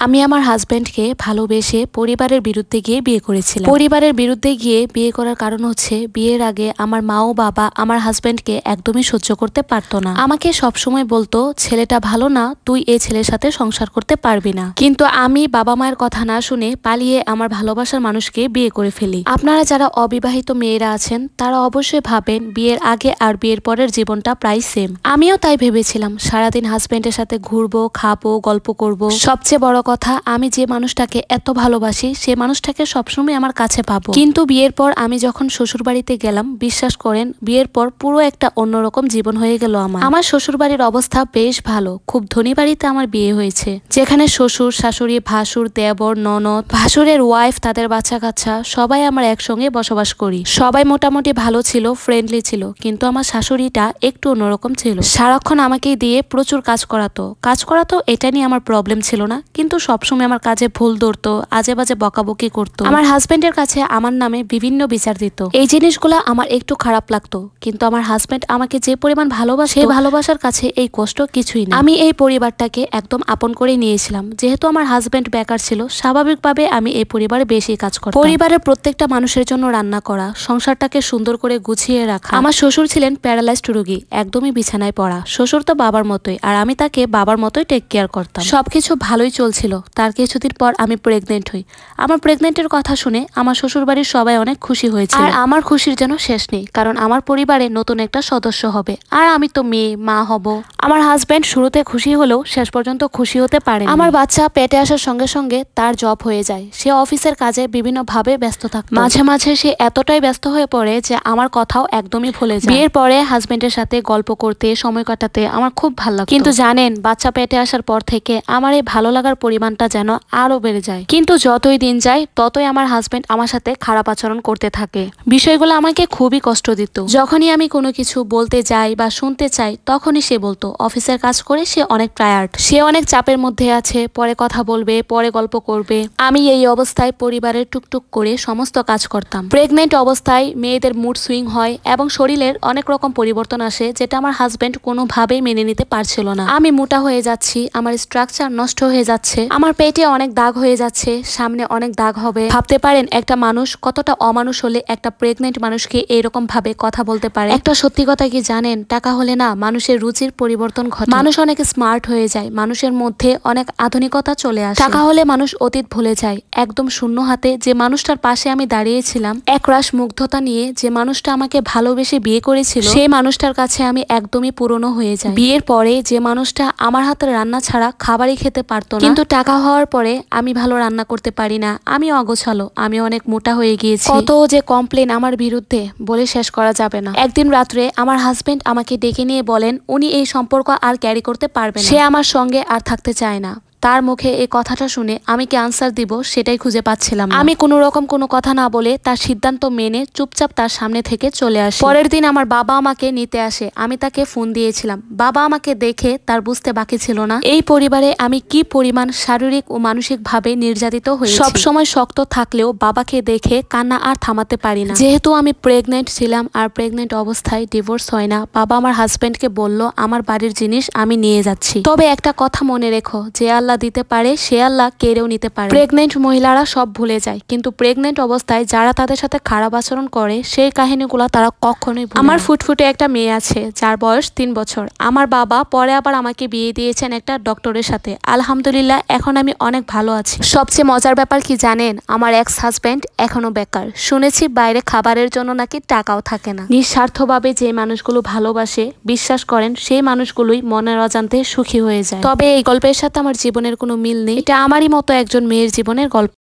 আমি আমার হাজবেন্ডকে ভালোবেসে পরিবারের বিরুদ্ধে গিয়ে বিয়ে করেছিলাম। পরিবারের বিরুদ্ধে গিয়ে বিয়ে করার কারণ হচ্ছে বিয়ের আগে আমার মা ও বাবা আমার হাজবেন্ডকে একদমই সহ্য করতে পারতো না। আমাকে সবসময় বলতো ছেলেটা ভালো না, তুই এই ছেলের সাথে সংসার করতে পারবি না। কিন্তু আমি বাবা মায়ের কথা না শুনে পালিয়ে আমার ভালোবাসার মানুষকে বিয়ে করে ফেলি। আপনারা যারা অবিবাহিত মেয়েরা আছেন তারা অবশ্যই ভাবেন বিয়ের আগে আর বিয়ের পরের জীবনটা প্রায় সেম। আমিও তাই ভেবেছিলাম, সারাদিন হাজবেন্ডের সাথে ঘুরবো, খাবো, গল্প করব। সবচেয়ে বড় কথা, আমি যে মানুষটাকে এত ভালোবাসি সে মানুষটাকে সবসময় আমার কাছে পাবো। কিন্তু বিয়ের পর আমি যখন শ্বশুর বাড়িতে গেলাম, বিশ্বাস করেন বিয়ের পর পুরো একটা অন্যরকম জীবন হয়ে গেল আমার শ্বশুর বাড়ির অবস্থা বেশ ভালো, খুব ধনী বাড়িতে আমার বিয়ে হয়েছে, যেখানে শ্বশুর, শাশুড়ি, ভাসুর, দেবর, ননদ, ভাসুরের ওয়াইফ, তাদের বাচ্চা কাচ্চা সবাই আমরা একসঙ্গে বসবাস করি। সবাই মোটামুটি ভালো ছিল, ফ্রেন্ডলি ছিল, কিন্তু আমার শাশুড়িটা একটু অন্যরকম ছিল। সারাক্ষণ আমাকে দিয়ে প্রচুর কাজ করাতো এটা নিয়ে আমার প্রবলেম ছিল না, কিন্তু সবসময় আমার কাজে ভুল ধরতো, আজে বাজে বকাবকি করতো। আমার হাজবেন্ডের কাছে আমার নামে বিভিন্ন বিচার দিত। এই জিনিসগুলো আমার একটু খারাপ লাগতো, কিন্তু আমার হাজবেন্ড আমাকে যে পরিমাণ ভালোবাসে, সেই ভালোবাসার কাছে এই কষ্ট কিছুই না। আমি এই পরিবারটাকে একদম আপন করে নিয়েছিলাম। যেহেতু আমার হাজবেন্ড বেকার ছিল, স্বাভাবিকভাবে আমি এই পরিবারে বেশি কাজ করতাম। পরিবারের প্রত্যেকটা মানুষের জন্য রান্না করা, সংসারটাকে সুন্দর করে গুছিয়ে রাখা। আমার শ্বশুর ছিলেন প্যারালাইজড রোগী, একদমই বিছানায় পড়া। শ্বশুর তো বাবার মতোই, আর আমি তাকে বাবার মতোই টেক কেয়ার করতাম। সবকিছু ভালোই চলছিল। তার কিছুদিন পর আমি প্রেগনেন্ট হই। আমার প্রেগনেন্টের কথা শুনে আমার শ্বশুর বাড়ির সবাই অনেক খুশি হয়েছে, আর আমার খুশির যেন শেষ নেই, কারণ আমার পরিবারে নতুন একটা সদস্য হবে, আর আমি তো মেয়ে, মা হব। আমার হাজবেন্ড শুরুতে খুশি হলেও শেষ পর্যন্ত খুশি হতে পারে। আমার বাচ্চা পেটে আসার সঙ্গে সঙ্গে তার জব হয়ে যায়। সে অফিসের কাজে বিভিন্ন ভাবে ব্যস্ত থাকে। মাঝে মাঝে সে এতটাই ব্যস্ত হয়ে পড়ে যে আমার কথাও একদমই ভুলে যায়। বিয়ের পরে হাজবেন্ডের সাথে গল্প করতে, সময় কাটাতে আমার খুব ভালো লাগে। কিন্তু জানেন, বাচ্চা পেটে আসার পর থেকে আমার এই ভালো লাগার পরিমাণটা যেন আরো বেড়ে যায়। কিন্তু যতই দিন যায় ততই আমার হাজবেন্ড আমার সাথে খারাপ আচরণ করতে থাকে। বিষয়গুলো আমাকে খুবই কষ্ট দিত। যখনই আমি কোনো কিছু বলতে যাই বা শুনতে চাই, তখনই সে বলতো অফিসের কাজ করে সে অনেক টায়ার্ড, সে অনেক চাপের মধ্যে আছে, পরে কথা বলবে, পরে গল্প করবে। আমি এই অবস্থায় পরিবারের টুকটুক করে সমস্ত কাজ করতাম। প্রেগনেন্ট অবস্থায় মেয়েদের মুড সুইং হয় এবং শরীরের অনেক রকম পরিবর্তন আসে, যেটা আমার হাজবেন্ড কোনোভাবেই মেনে নিতে পারছিল না। আমি মোটা হয়ে যাচ্ছি, আমার স্ট্রাকচার নষ্ট হয়ে যাচ্ছে, আমার পেটে অনেক দাগ হয়ে যাচ্ছে, সামনে অনেক দাগ হবে। ভাবতে পারেন একটা মানুষ কতটা অমানুষ হলে একটা প্রেগনেন্ট মানুষকে এরকম ভাবে কথা বলতে পারে। একটা সত্যি কথা কি জানেন, টাকা হলে না মানুষের রুচির পরিবর্তন ঘটে। মানুষ অনেক স্মার্ট হয়ে যায়, মানুষের মধ্যে অনেক আধুনিকতা চলে আসে। টাকা হলে মানুষ অতীত ভুলে যায়। একদম শূন্য হাতে যে মানুষটার পাশে আমি দাঁড়িয়েছিলাম, একরাশ মুগ্ধতা নিয়ে যে মানুষটা আমাকে ভালোবেসে বিয়ে করেছিল, সেই মানুষটার কাছে আমি একদমই পুরনো হয়ে যাই। বিয়ের পরে যে মানুষটা আমার হাতের রান্না ছাড়া খাবারই খেতে পারতো না, কিন্তু টাকা হওয়ার পরে আমি ভালো রান্না করতে পারি না, আমি অগোছালো, আমি অনেক মোটা হয়ে গিয়েছি। কত যে কমপ্লেন আমার বিরুদ্ধে বলে শেষ করা যাবে না। একদিন রাত্রে আমার হাজবেন্ড আমাকে ডেকে নিয়ে বলেন উনি এই সম্পর্ক আর ক্যারি করতে পারবেন না, সে আমার সঙ্গে আর থাকতে চায় না। তার মুখে এই কথাটা শুনে আমি কি আনসার দিব সেটাই খুঁজে পাচ্ছিলাম না। আমি কোনো রকম কোনো কথা না বলে তার সিদ্ধান্ত মেনে চুপচাপ তার সামনে থেকে চলে আসি। পরের দিন আমার বাবা আমাকে নিতে আসে। আমি তাকে ফোন দিয়েছিলাম। বাবা আমাকে দেখে তার বুঝতে বাকি ছিল না এই পরিবারে আমি কি পরিমাণ শারীরিক ও মানসিক ভাবে নির্যাতিত হয়েছি। সবসময় শক্ত থাকলেও বাবাকে দেখে কান্না আর থামাতে পারি না। যেহেতু আমি প্রেগনেন্ট ছিলাম আর প্রেগনেন্ট অবস্থায় ডিভোর্স হয় না, বাবা আমার হাজবেন্ডকে বলল আমার বাড়ির জিনিস আমি নিয়ে যাচ্ছি, তবে একটা কথা মনে রেখো, যে আল্লাহ দিতে পারে সে আল্লাহ কেড়েও নিতে পারে। প্রেগনেন্ট মহিলারা সব ভুলে যায়, কিন্তু প্রেগনেন্ট অবস্থায় যারা তাদের সাথে খারাপ আচরণ করে সেই কাহিনীগুলো তারা কখনোই ভুলে না। আমার ফুটফুটে একটা মেয়ে আছে যার বয়স 3 বছর। আমার বাবা পরে আবার আমাকে বিয়ে দিয়েছেন একটা ডক্টরের সাথে। আলহামদুলিল্লাহ, এখন আমি অনেক ভালো আছি। সবচেয়ে মজার ব্যাপার কি জানেন, আমার এক্স হাজবেন্ড এখনো বেকার। শুনেছি বাইরে খাবারের জন্য নাকি টাকাও থাকে না। নিঃস্বার্থভাবে যে মানুষগুলো ভালোবাসে, বিশ্বাস করেন সেই মানুষগুলোই মনের অজান্তে সুখী হয়ে যায়। তবে এই গল্পের সাথে আমার জীবনের কোনো মিল নেই। এটা আমারই মতো একজন মেয়ের জীবনের গল্প।